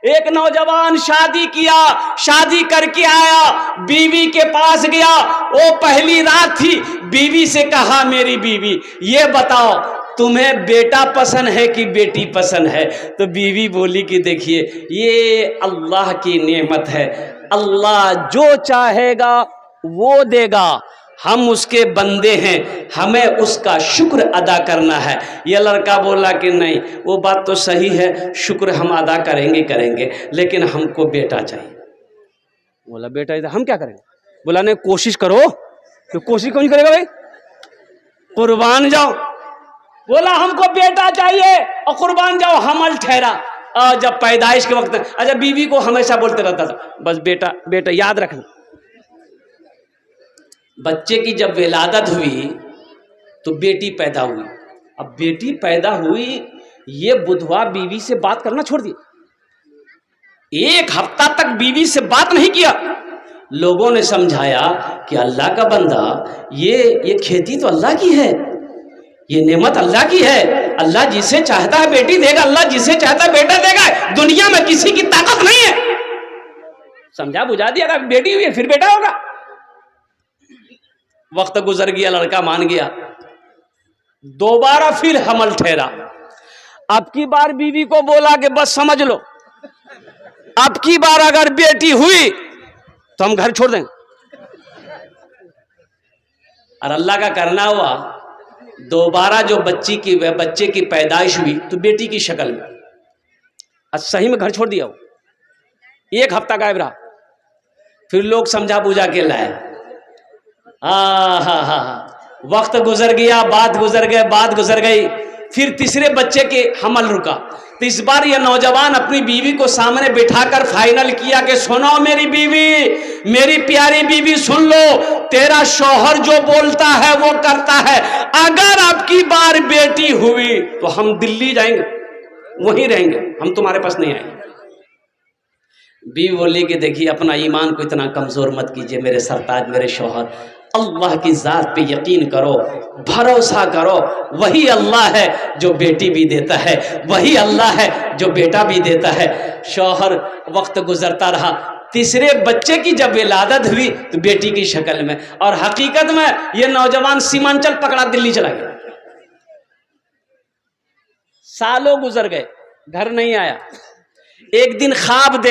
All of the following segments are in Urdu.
ایک نوجوان شادی کیا، شادی کر کے آیا، بیوی کے پاس گیا، وہ پہلی رات تھی، بیوی سے کہا میری بیوی یہ بتاؤ تمہیں بیٹا پسند ہے کہ بیٹی پسند ہے؟ تو بیوی بولی کہ دیکھیے یہ اللہ کی نعمت ہے، اللہ جو چاہے گا وہ دے گا، ہم اس کے بندے ہیں، ہمیں اس کا شکر ادا کرنا ہے۔ یہ لڑکا بولا کہ نہیں وہ بات تو صحیح ہے، شکر ہم ادا کریں گے لیکن ہم کو بیٹا چاہیے۔ بولا بیٹا ہم کیا کریں گے؟ بولا نہیں کوشش کرو۔ تو کوشش کون کرے گا بھائی؟ قربان جاؤ۔ بولا ہم کو بیٹا چاہیے اور قربان جاؤ، حمل ٹھہرا۔ جب پیدائش کے وقت اچھا بیوی کو ہمیشہ بولتے رہتا تھا بس بیٹا بیٹا، یاد رکھنا۔ بچے کی جب ولادت ہوئی تو بیٹی پیدا ہوئی، اب بیٹی پیدا ہوئی یہ بدھوا بیوی سے بات کرنا چھوڑ دیا، ایک ہفتہ تک بیوی سے بات نہیں کیا۔ لوگوں نے سمجھایا کہ اللہ کا بندہ یہ کھیتی تو اللہ کی ہے، یہ نعمت اللہ کی ہے، اللہ جسے چاہتا ہے بیٹی دے گا، اللہ جسے چاہتا ہے بیٹا دے گا، دنیا میں کسی کی طاقت نہیں ہے۔ سمجھا بجھا دیا، اگر بیٹی ہوئی ہے پھر بیٹا ہوگا۔ وقت گزر گیا، لڑکا مان گیا، دوبارہ پھر حمل ٹھہرا۔ اب کی بار بیوی کو بولا کہ بس سمجھ لو اب کی بار اگر بیٹی ہوئی تو ہم گھر چھوڑ دیں گے۔ اور اللہ کا کرنا ہوا، دوبارہ جو بچے کی پیدائش ہوئی تو بیٹی کی شکل میں، صحیح میں گھر چھوڑ دیا۔ وہ ایک ہفتہ غائب رہا، پھر لوگ سمجھا بوجھا کے لائے۔ وقت گزر گیا، بات گزر گئی، پھر تیسرے بچے کے حمل رکا تو اس بار یہ نوجوان اپنی بیوی کو سامنے بٹھا کر فائنل کیا کہ سنو میری بیوی، میری پیاری بیوی سن لو، تیرا شوہر جو بولتا ہے وہ کرتا ہے، اگر اب کی بار بیٹی ہوئی تو ہم دلی جائیں گے، وہیں رہیں گے، ہم تمہارے پاس نہیں آئیں گے۔ بیوی بولی کہ دیکھیے اپنا ایمان کو اتنا کمزور مت کیجئے میرے سرتاج میرے شوہر، اللہ کی ذات پہ یقین کرو، بھروسہ کرو، وہی اللہ ہے جو بیٹی بھی دیتا ہے، وہی اللہ ہے جو بیٹا بھی دیتا ہے۔ شوہر وقت گزرتا رہا، تیسرے بچے کی جب ولادت ہوئی تو بیٹی کی شکل میں، اور حقیقت میں یہ نوجوان سیمانچل پکڑا دلی چلا گیا۔ سالوں گزر گئے، گھر نہیں آیا۔ ایک دن خواب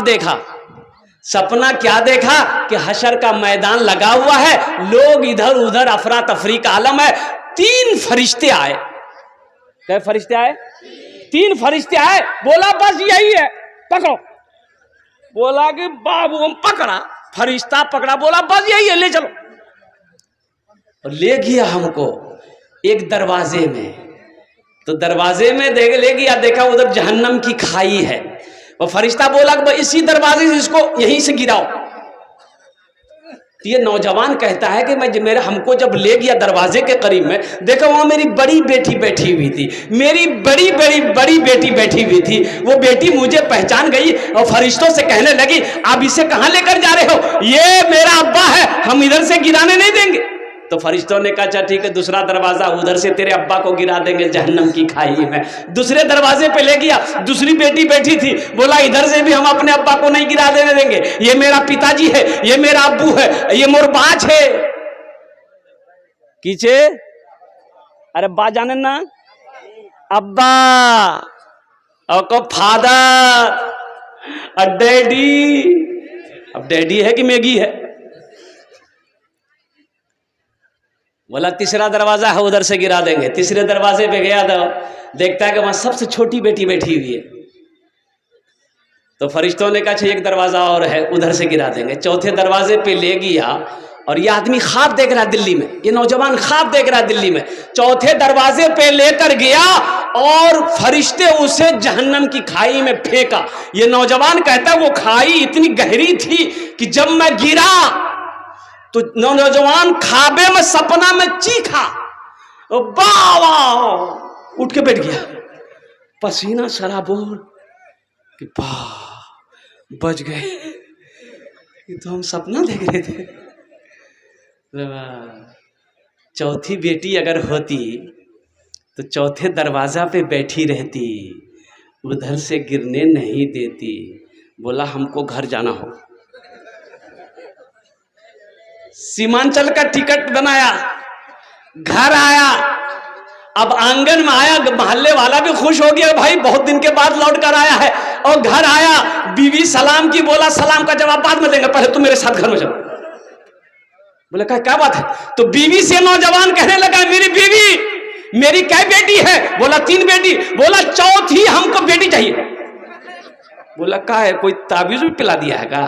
دیکھا، سپنا کیا دیکھا کہ حشر کا میدان لگا ہوا ہے، لوگ ادھر ادھر افراتفری کا عالم ہے، 3 فرشتے آئے۔ کئے فرشتے آئے؟ 3 فرشتے آئے، بولا بس یہی ہے پکڑو۔ بولا کہ بابو ہم پکڑا، فرشتہ پکڑا، بولا بس یہی ہے لے چلو، اور لے گیا ہم کو ایک دروازے میں، تو دروازے میں لے گیا، دیکھا ادھر جہنم کی کھائی ہے، وہ فرشتہ بولا کہ اسی دروازے سے اس کو یہیں سے گراؤ۔ یہ نوجوان کہتا ہے کہ ہم کو جب لے گیا دروازے کے قریب میں، دیکھا وہاں میری بڑی بیٹی بیٹھی ہوئی تھی، میری بڑی بیٹی بیٹھی ہوئی تھی، وہ بیٹی مجھے پہچان گئی اور فرشتوں سے کہنے لگی آپ اسے کہاں لے کر جا رہے ہو؟ یہ میرا ابا ہے، ہم ادھر سے گرانے نہیں دیں گے۔ تو فرشتوں نے کہا اچھا ٹھیک ہے، دوسرا دروازہ ادھر سے تیرے ابا کو گرا دیں گے جہنم کی کھائی میں۔ دوسرے دروازے پہ لے گیا، دوسری بیٹی بیٹھی تھی، بولا ادھر سے بھی ہم اپنے ابا کو نہیں گرا دینے دیں گے، یہ میرا پتا جی ہے، یہ میرا ابو ہے، یہ مور باچ ہے۔ کیچے ارے با جانے نا ابا اور کو فادر اور ڈیڈی، اب ڈیڈی ہے کہ میگی ہے؟ بولا تیسرا دروازہ ہے ادھر سے گرا دیں گے۔ تیسرے دروازے پہ گیا تو دیکھتا ہے کہ وہاں سب سے چھوٹی بیٹی بیٹھی ہوئی ہے، تو فرشتوں نے کہا اچھا ایک دروازہ اور ہے ادھر سے گرا دیں گے۔ چوتھے دروازے پہ لے گیا، اور یہ آدمی خواب دیکھ رہا ہے دلی میں، یہ نوجوان خواب دیکھ رہا ہے دلی میں، چوتھے دروازے پہ لے کر گیا اور فرشتے اسے جہنم کی کھائی میں پھینکا۔ یہ نوجوان کہتا ہے وہ کھائی اتنی گہری تھی کہ جب میں گرا تو نوجوان خوابے میں سپنا میں چیخا، باوا، اٹھ کے بیٹھ گیا، پسینہ سرابور کہ بچ گئے، یہ تو ہم سپنا دیکھ رہے تھے۔ چوتھی بیٹی اگر ہوتی تو چوتھے دروازہ پہ بیٹھی رہتی، ادھر سے گرنے نہیں دیتی۔ بولا ہم کو گھر جانا ہو، سیمانچل کا ٹکٹ بنایا، گھر آیا۔ اب آنگن میں آیا، محلے والا بھی خوش ہو گیا، بھائی بہت دن کے بعد لوٹ کر آیا ہے۔ اور گھر آیا، بیوی سلام کی، بولا سلام کا جواب بعد میں دیں گے، پہلے تم میرے ساتھ گھر میں چلو۔ بولا کیا بات ہے؟ تو بیوی سے نوجوان کہنے لگا میری بیوی، میری کیا بیٹی ہے؟ بولا 3 بیٹی۔ بولا چوتھی ہم کو بیٹی چاہیے۔ بولا کیا ہے، کوئی تعویذ بھی پلا دیا ہے کیا؟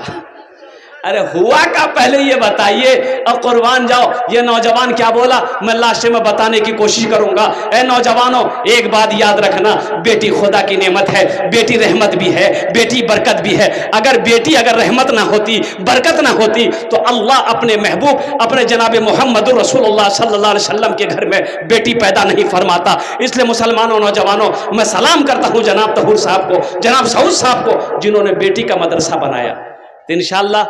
ارے ہوا کا پہلے یہ بتائیے۔ اور قربان جاؤ، یہ نوجوان کیا بولا میں لاسٹ میں بتانے کی کوشش کروں گا۔ اے نوجوانوں، ایک بات یاد رکھنا، بیٹی خدا کی نعمت ہے، بیٹی رحمت بھی ہے، بیٹی برکت بھی ہے۔ اگر بیٹی رحمت نہ ہوتی، برکت نہ ہوتی، تو اللہ اپنے محبوب اپنے جناب محمد رسول اللہ صلی اللہ علیہ وسلم کے گھر میں بیٹی پیدا نہیں فرماتا۔ اس لیے مسلمانوں، نوجوانوں، میں سلام کرتا ہوں جناب طہور صاحب کو، جناب سعود صاحب کو، جنہوں نے بیٹی کا مدرسہ بنایا۔ تو انشاءاللہ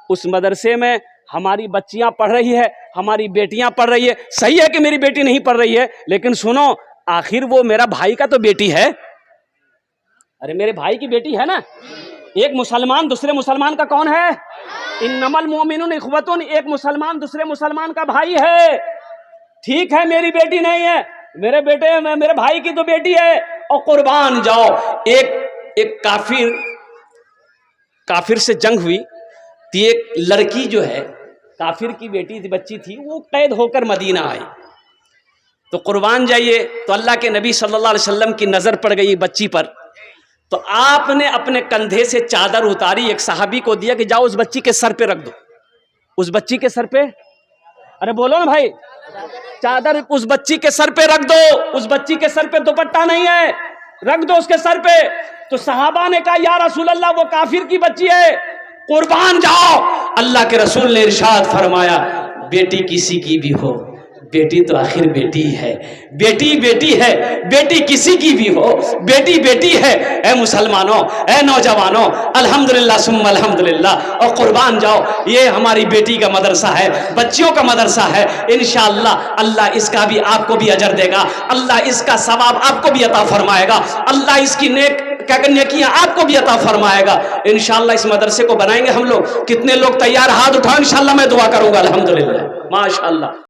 اس مدرسے میں ہماری بچیاں پڑھ رہی ہے، ہماری بیٹیاں پڑھ رہی ہے۔ صحیح ہے کہ میری بیٹی نہیں پڑھ رہی ہے، لیکن سنو، آخر وہ میرا بھائی کا تو بیٹی ہے۔ ارے میرے بھائی کی بیٹی ہے نا۔ ایک مسلمان دوسرے مسلمان کا کون ہے؟ انما المؤمنون اخوۃ، ایک مسلمان دوسرے مسلمان کا بھائی ہے۔ ٹھیک ہے میری بیٹی نہیں ہے، میرے بھائی کی تو بیٹی ہے۔ اور قربان جاؤ، ایک کافر سے جنگ ہوئی، ایک لڑکی جو ہے کافر کی بیٹی بچی تھی، وہ قید ہو کر مدینہ آئی۔ تو قربان جائیے، تو اللہ کے نبی صلی اللہ علیہ وسلم کی نظر پڑ گئی بچی پر، تو آپ نے اپنے کندھے سے چادر اتاری، ایک صحابی کو دیا کہ جاؤ اس بچی کے سر پہ رکھ دو۔ اس بچی کے سر پہ، ارے بولو نا بھائی، چادر اس بچی کے سر پہ رکھ دو۔ اس بچی کے سر پہ دوپٹہ نہیں ہے، رکھ دو اس کے سر پہ۔ تو صحابہ نے کہا یا رسول اللہ وہ کافر کی بچی ہے۔ قربان جاؤ، اللہ کے رسول نے ارشاد فرمایا بیٹی کسی کی بھی ہو، بیٹی تو آخر بیٹی ہے، بیٹی بیٹی ہے، بیٹی کسی کی بھی ہو، بیٹی بیٹی ہے۔ اے مسلمانوں، اے نوجوانوں، الحمدللہ ثم الحمدللہ۔ اور قربان جاؤ، یہ ہماری بیٹی کا مدرسہ ہے، بچیوں کا مدرسہ ہے۔ انشاءاللہ اللہ اس کا بھی آپ کو بھی اجر دے گا، اللہ اس کا ثواب آپ کو بھی عطا فرمائے گا، اللہ اس کی نیکیاں آپ کو بھی عطا فرمائے گا۔ انشاءاللہ اس مدرسے کو بنائیں گے ہم لوگ۔ کتنے لوگ تیار؟ ہاتھ اٹھاؤ، انشاءاللہ میں دعا کروں گا۔ الحمدللہ، ماشاءاللہ۔